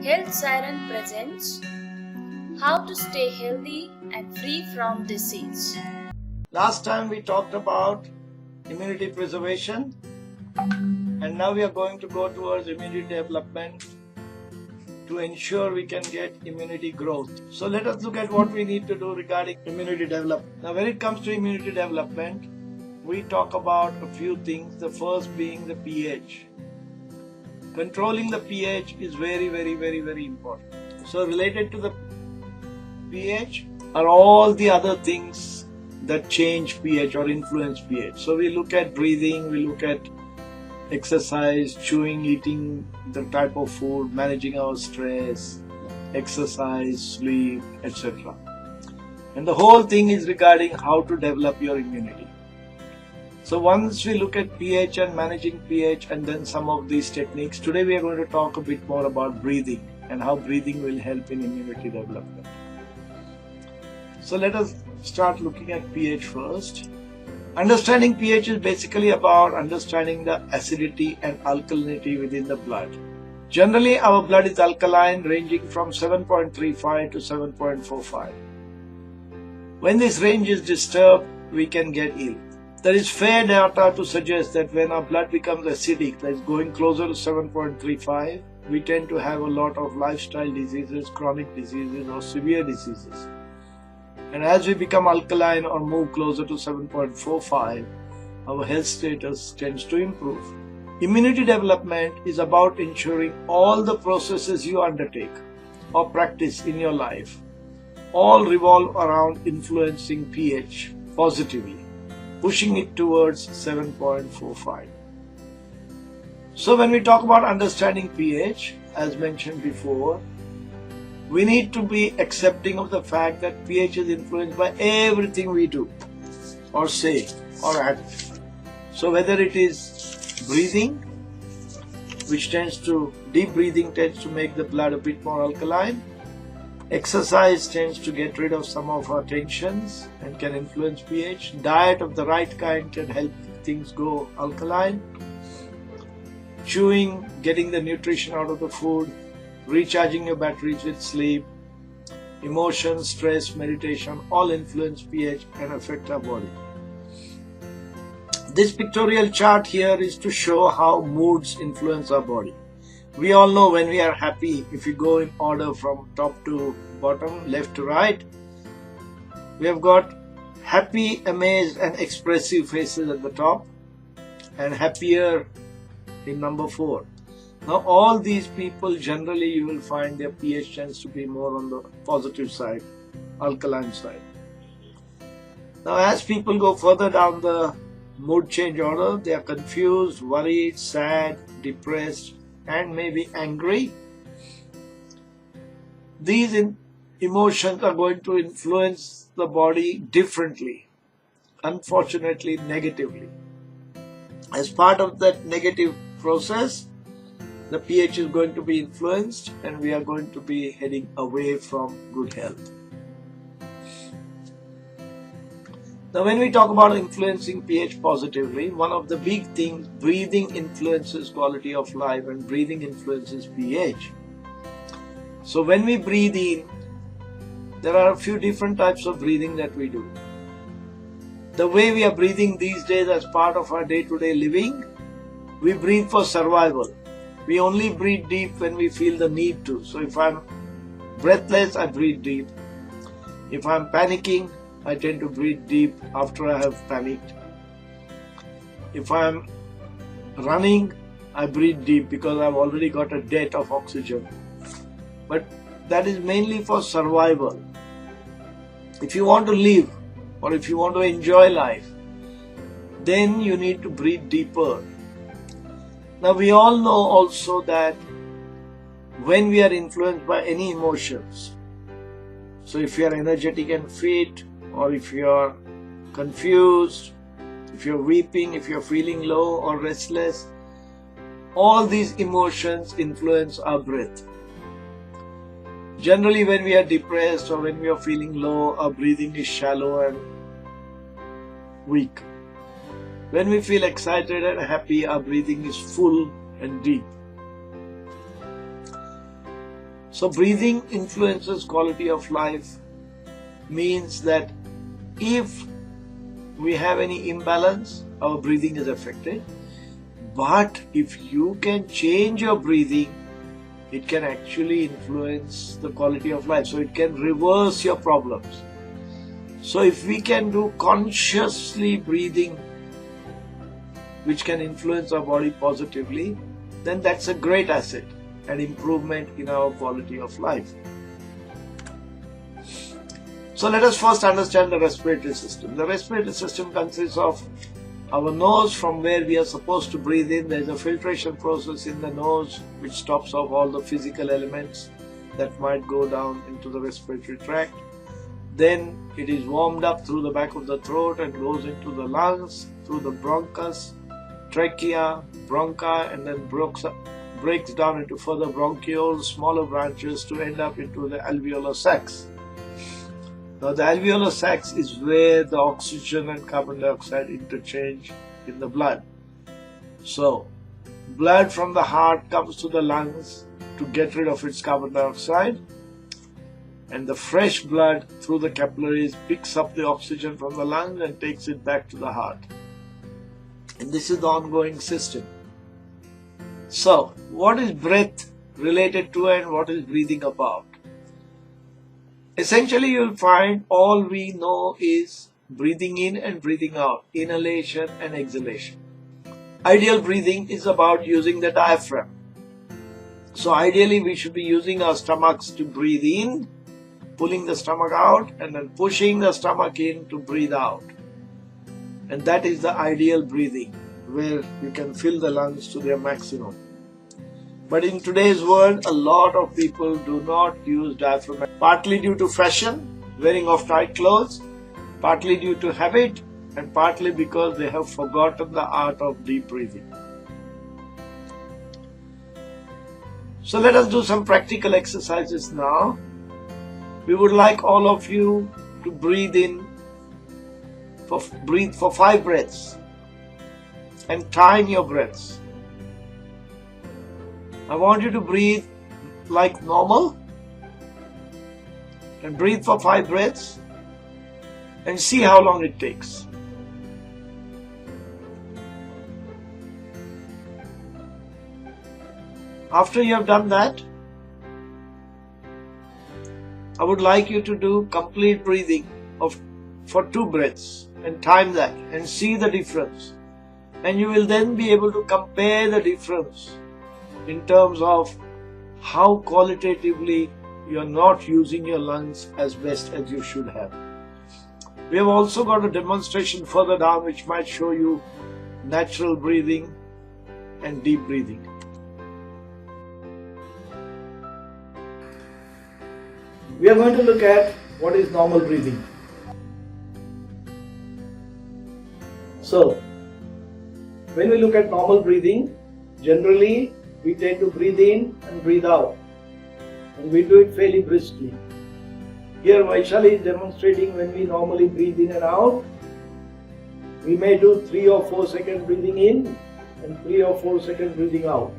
Health Siren presents How to Stay Healthy and Free from Disease. Last time we talked about immunity preservation, and now we are going to go towards immunity development to ensure we can get immunity growth. So let us look at what we need to do regarding immunity development. Now when it comes to immunity development, we talk about a few things, the first being the pH. Controlling the pH is very important. So related to the pH are all the other things that change pH or influence pH. So we look at breathing, we look at exercise, chewing, eating the type of food, managing our stress, exercise, sleep, etc. And the whole thing is regarding how to develop your immunity. So once we look at pH and managing pH and then some of these techniques, today we are going to talk a bit more about breathing and how breathing will help in immunity development. So let us start looking at pH first. Understanding pH is basically about understanding the acidity and alkalinity within the blood. Generally, our blood is alkaline, ranging from 7.35 to 7.45. When this range is disturbed, we can get ill. There is fair data to suggest that when our blood becomes acidic, that is going closer to 7.35, we tend to have a lot of lifestyle diseases, chronic diseases or severe diseases. And as we become alkaline or move closer to 7.45, our health status tends to improve. Immunity development is about ensuring all the processes you undertake or practice in your life all revolve around influencing pH positively, pushing it towards 7.45. So when we talk about understanding pH, as mentioned before, we need to be accepting of the fact that pH is influenced by everything we do or say or act. So whether it is breathing, which deep breathing tends to make the blood a bit more alkaline. Exercise tends to get rid of some of our tensions and can influence pH. Diet of the right kind can help things go alkaline. Chewing, getting the nutrition out of the food, recharging your batteries with sleep, emotions, stress, meditation, all influence pH and affect our body. This pictorial chart here is to show how moods influence our body. We all know when we are happy, if we go in order from top to bottom, left to right, we have got happy, amazed and expressive faces at the top and happier in number 4. Now all these people, generally you will find their pH tends to be more on the positive side, alkaline side. Now as people go further down the mood change order, they are confused, worried, sad, depressed and maybe angry. These emotions are going to influence the body differently, unfortunately negatively. As part of that negative process, the pH is going to be influenced and we are going to be heading away from good health. Now when we talk about influencing pH positively, one of the big things, breathing influences quality of life and breathing influences pH. So when we breathe in, there are a few different types of breathing that we do. The way we are breathing these days as part of our day-to-day living, we breathe for survival. We only breathe deep when we feel the need to. So if I'm breathless, I breathe deep. If I'm panicking, I tend to breathe deep after I have panicked. If I'm running, I breathe deep because I've already got a debt of oxygen. But that is mainly for survival. If you want to live or if you want to enjoy life, then you need to breathe deeper. Now we all know also that when we are influenced by any emotions, so if you are energetic and fit, or if you are confused, if you're weeping, if you're feeling low or restless, all these emotions influence our breath. Generally when we are depressed or when we are feeling low, our breathing is shallow and weak. When we feel excited and happy, our breathing is full and deep. So breathing influences quality of life means that if we have any imbalance, our breathing is affected. But if you can change your breathing, it can actually influence the quality of life. So it can reverse your problems. So if we can do consciously breathing, which can influence our body positively, then that's a great asset and improvement in our quality of life. So let us first understand the respiratory system. The respiratory system consists of our nose, from where we are supposed to breathe in. There is a filtration process in the nose which stops off all the physical elements that might go down into the respiratory tract. Then it is warmed up through the back of the throat and goes into the lungs, through the bronchus, trachea, bronchi, and then breaks down into further bronchioles, smaller branches, to end up into the alveolar sacs. Now the alveolar sacs is where the oxygen and carbon dioxide interchange in the blood. So blood from the heart comes to the lungs to get rid of its carbon dioxide, and the fresh blood through the capillaries picks up the oxygen from the lungs and takes it back to the heart. And this is the ongoing system. So what is breath related to and what is breathing about? Essentially, you'll find all we know is breathing in and breathing out, inhalation and exhalation. Ideal breathing is about using the diaphragm. So ideally, we should be using our stomachs to breathe in, pulling the stomach out, and then pushing the stomach in to breathe out. And that is the ideal breathing, where you can fill the lungs to their maximum. But in today's world, a lot of people do not use diaphragm, partly due to fashion, wearing of tight clothes, partly due to habit, and partly because they have forgotten the art of deep breathing. So let us do some practical exercises now. We would like all of you to breathe for 5 breaths and time your breaths. I want you to breathe like normal and breathe for 5 breaths and see how long it takes. After you have done that, I would like you to do complete breathing for 2 breaths and time that and see the difference. And you will then be able to compare the difference in terms of how qualitatively you are not using your lungs as best as you should have. We have also got a demonstration further down which might show you natural breathing and deep breathing. We are going to look at what is normal breathing. So, when we look at normal breathing, generally we tend to breathe in and breathe out, and we do it fairly briskly. Here Vaishali is demonstrating when we normally breathe in and out. We may do 3 or 4 seconds breathing in and 3 or 4 seconds breathing out,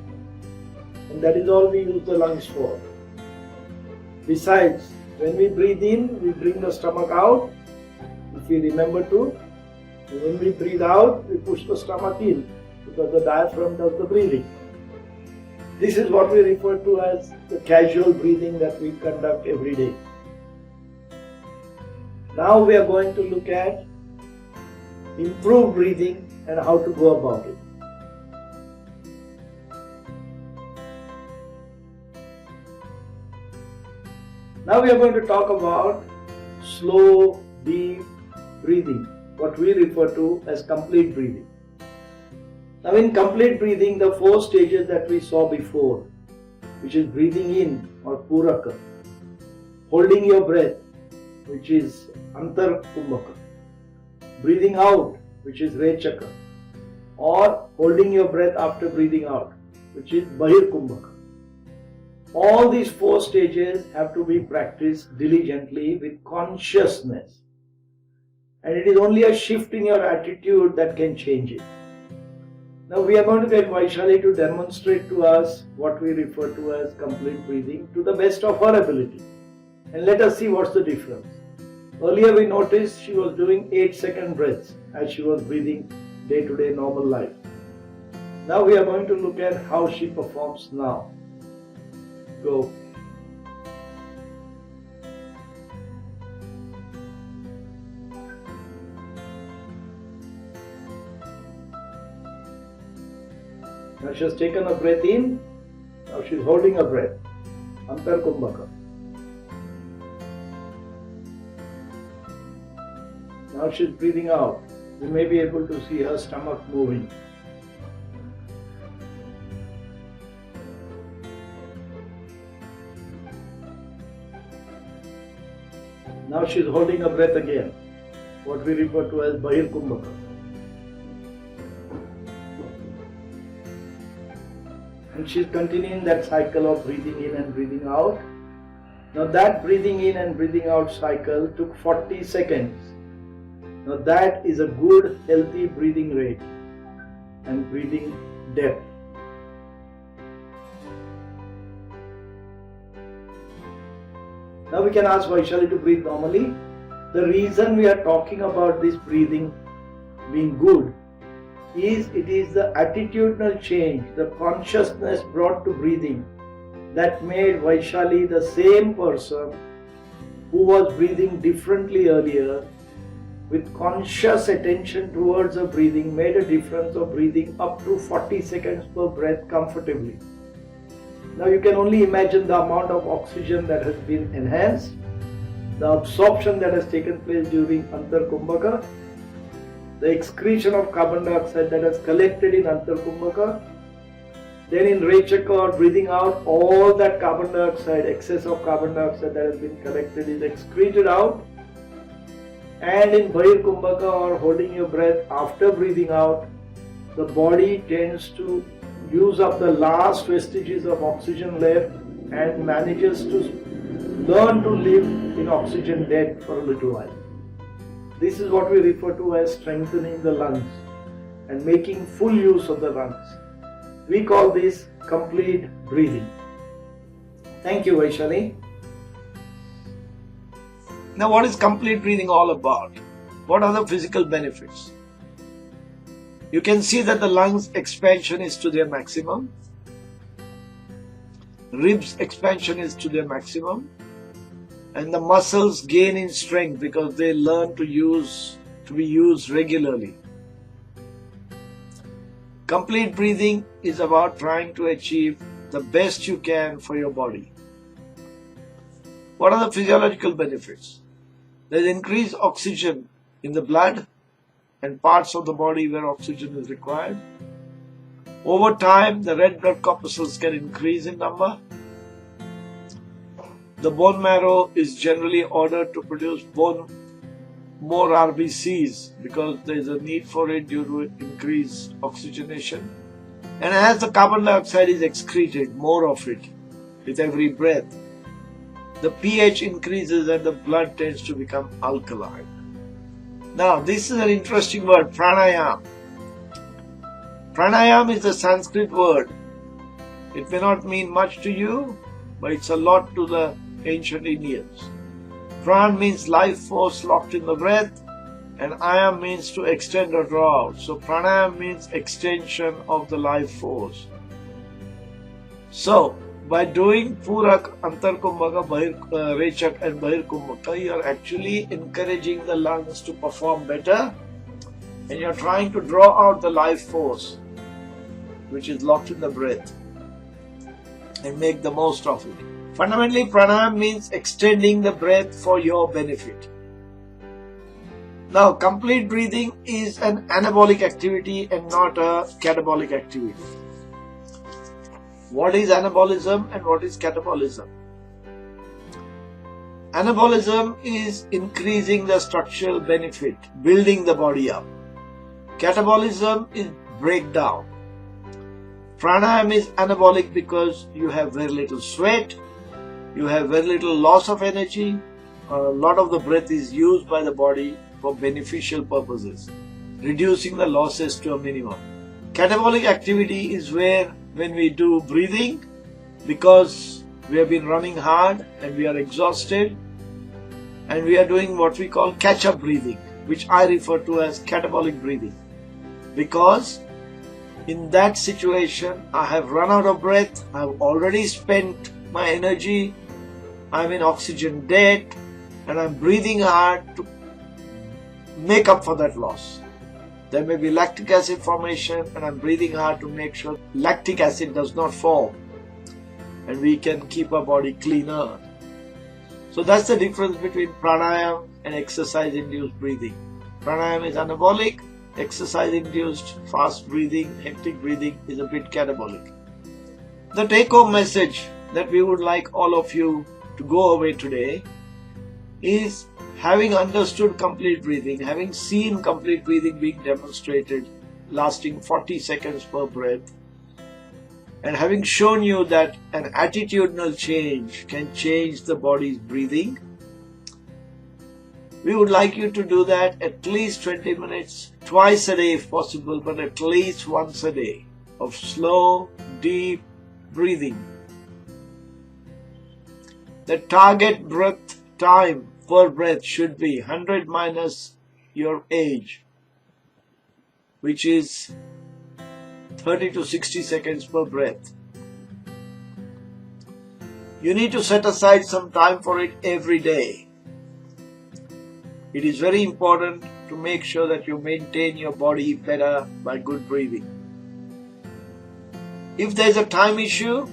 and that is all we use the lungs for. Besides, when we breathe in, we bring the stomach out, if we remember to, and when we breathe out, we push the stomach in, because the diaphragm does the breathing. This is what we refer to as the casual breathing that we conduct every day. Now we are going to look at improved breathing and how to go about it. Now we are going to talk about slow, deep breathing, what we refer to as complete breathing. Now in complete breathing, the 4 stages that we saw before, which is breathing in or puraka, holding your breath, which is antar kumbhaka, breathing out, which is rechaka, or holding your breath after breathing out, which is bahir kumbhaka. All these 4 stages have to be practiced diligently with consciousness, and it is only a shift in your attitude that can change it. Now we are going to get Vaishali to demonstrate to us what we refer to as complete breathing to the best of her ability. And let us see what's the difference. Earlier we noticed she was doing 8-second breaths as she was breathing day-to-day normal life. Now we are going to look at how she performs now. Go. Now she has taken a breath in. Now she is holding a breath. Antar Kumbhaka. Now she is breathing out. You may be able to see her stomach moving. Now she is holding a breath again, what we refer to as Bahir Kumbhaka. And she is continuing that cycle of breathing in and breathing out. Now that breathing in and breathing out cycle took 40 seconds. Now that is a good healthy breathing rate and breathing depth. Now we can ask Vaishali to breathe normally. The reason we are talking about this breathing being good is it is the attitudinal change, the consciousness brought to breathing that made Vaishali the same person who was breathing differently earlier, with conscious attention towards her breathing, made a difference of breathing up to 40 seconds per breath comfortably. Now you can only imagine the amount of oxygen that has been enhanced, the absorption that has taken place during Antar Kumbhaka, the excretion of carbon dioxide that has collected in Antar Kumbhaka, then in Rechaka or breathing out, all that carbon dioxide, excess of carbon dioxide that has been collected is excreted out, and in Bahir Kumbhaka or holding your breath after breathing out, the body tends to use up the last vestiges of oxygen left and manages to learn to live in oxygen debt for a little while. This is what we refer to as strengthening the lungs and making full use of the lungs. We call this complete breathing. Thank you, Vaishali. Now what is complete breathing all about? What are the physical benefits? You can see that the lungs expansion is to their maximum. Ribs expansion is to their maximum. And the muscles gain in strength because they learn to be used regularly. Complete breathing is about trying to achieve the best you can for your body. What are the physiological benefits? There is increased oxygen in the blood and parts of the body where oxygen is required. Over time, the red blood corpuscles can increase in number. The bone marrow is generally ordered to produce more RBCs because there is a need for it due to increased oxygenation. And as the carbon dioxide is excreted, more of it with every breath, the pH increases and the blood tends to become alkaline. Now, this is an interesting word, pranayam. Pranayam is a Sanskrit word. It may not mean much to you, but it's a lot to the ancient Indians. Pran means life force locked in the breath, and ayam means to extend or draw out. So pranayam means extension of the life force. So, by doing Purak, Antar Kumbhaka, Rechak and Bahir Kumbhaka, you are actually encouraging the lungs to perform better, and you are trying to draw out the life force which is locked in the breath and make the most of it. Fundamentally, pranayam means extending the breath for your benefit. Now, complete breathing is an anabolic activity and not a catabolic activity. What is anabolism and what is catabolism? Anabolism is increasing the structural benefit, building the body up. Catabolism is breakdown. Pranayam is anabolic because you have very little sweat, you have very little loss of energy, a lot of the breath is used by the body for beneficial purposes, reducing the losses to a minimum. Catabolic activity is where when we do breathing, because we have been running hard and we are exhausted, and we are doing what we call catch-up breathing, which I refer to as catabolic breathing. Because in that situation, I have run out of breath, I have already spent my energy, I'm in oxygen debt, and I'm breathing hard to make up for that loss. There may be lactic acid formation, and I'm breathing hard to make sure lactic acid does not form, and we can keep our body cleaner. So that's the difference between pranayama and exercise-induced breathing. Pranayama is anabolic, exercise-induced fast breathing, hectic breathing is a bit catabolic. The take-home message that we would like all of you to go away today is, having understood complete breathing, having seen complete breathing being demonstrated lasting 40 seconds per breath, and having shown you that an attitudinal change can change the body's breathing, we would like you to do that at least 20 minutes, twice a day if possible, but at least once a day of slow, deep breathing. The target breath time per breath should be 100 minus your age, which is 30 to 60 seconds per breath. You need to set aside some time for it every day. It is very important to make sure that you maintain your body better by good breathing. If there is a time issue,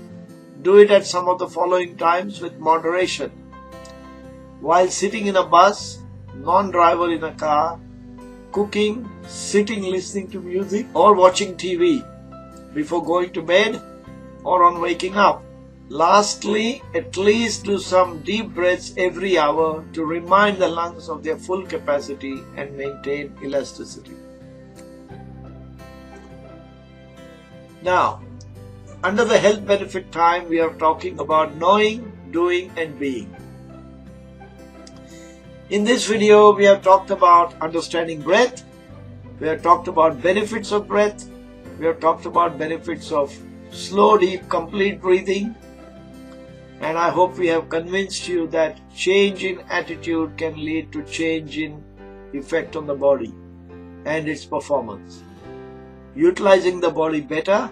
do it at some of the following times with moderation. While sitting in a bus, non-driver in a car, cooking, sitting listening to music, or watching TV, before going to bed or on waking up. Lastly, at least do some deep breaths every hour to remind the lungs of their full capacity and maintain elasticity. Now, under the health benefit time, we are talking about knowing, doing, and being. In this video, we have talked about understanding breath, we have talked about benefits of breath, we have talked about benefits of slow, deep, complete breathing, and I hope we have convinced you that change in attitude can lead to change in effect on the body and its performance. Utilizing the body better,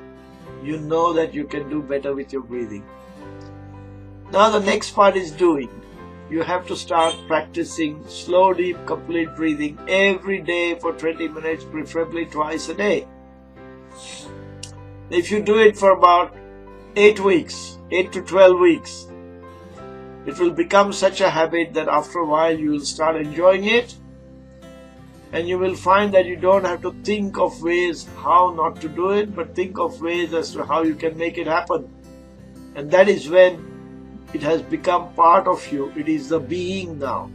you know that you can do better with your breathing. Now the next part is doing. You have to start practicing slow, deep, complete breathing every day for 20 minutes, preferably twice a day. If you do it for about 8 weeks, 8 to 12 weeks, it will become such a habit that after a while you will start enjoying it, and you will find that you don't have to think of ways how not to do it, but think of ways as to how you can make it happen. And that is when it has become part of you. It is the being now.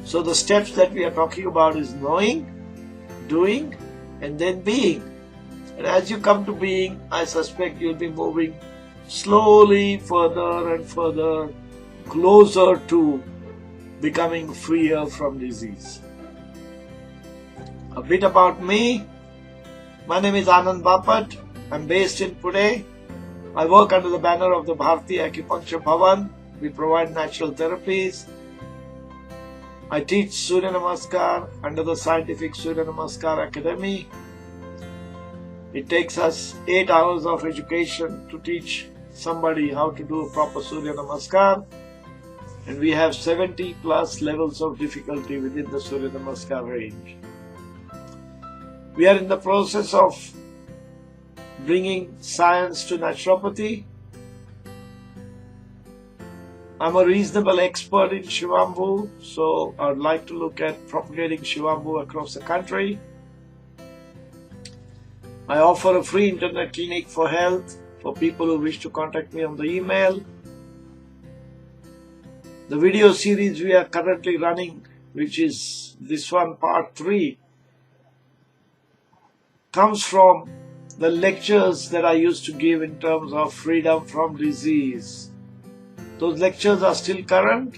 So the steps that we are talking about is knowing, doing, and then being. And as you come to being, I suspect you'll be moving slowly further and further, closer to becoming freer from disease. A bit about me. My name is Anand Bapat. I'm based in Pune. I work under the banner of the Bharatiya Acupuncture Bhavan. We provide natural therapies. I teach Surya Namaskar under the Scientific Surya Namaskar Academy. It takes us 8 hours of education to teach somebody how to do a proper Surya Namaskar, and we have 70 plus levels of difficulty within the Surya Namaskar range. We are in the process of bringing science to naturopathy. I'm a reasonable expert in Shivambu, so I'd like to look at propagating Shivambu across the country. I offer a free internet clinic for health for people who wish to contact me on the email. The video series we are currently running, which is this one, part 3, comes from the lectures that I used to give in terms of freedom from disease. Those lectures are still current.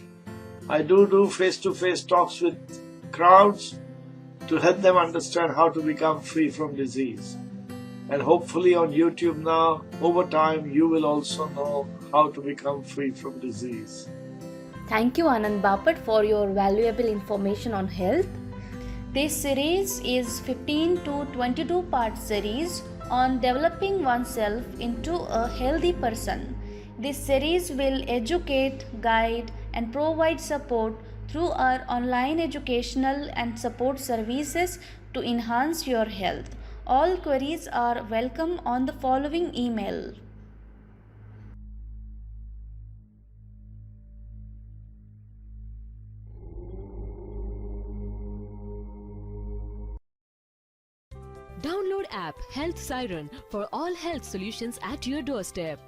I do face-to-face talks with crowds to help them understand how to become free from disease. And hopefully on YouTube now, over time, you will also know how to become free from disease. Thank you, Anand Bapat, for your valuable information on health. This series is 15 to 22 part series on developing oneself into a healthy person. This series will educate, guide and provide support through our online educational and support services to enhance your health. All queries are welcome on the following email. Download app Health Siren for all health solutions at your doorstep.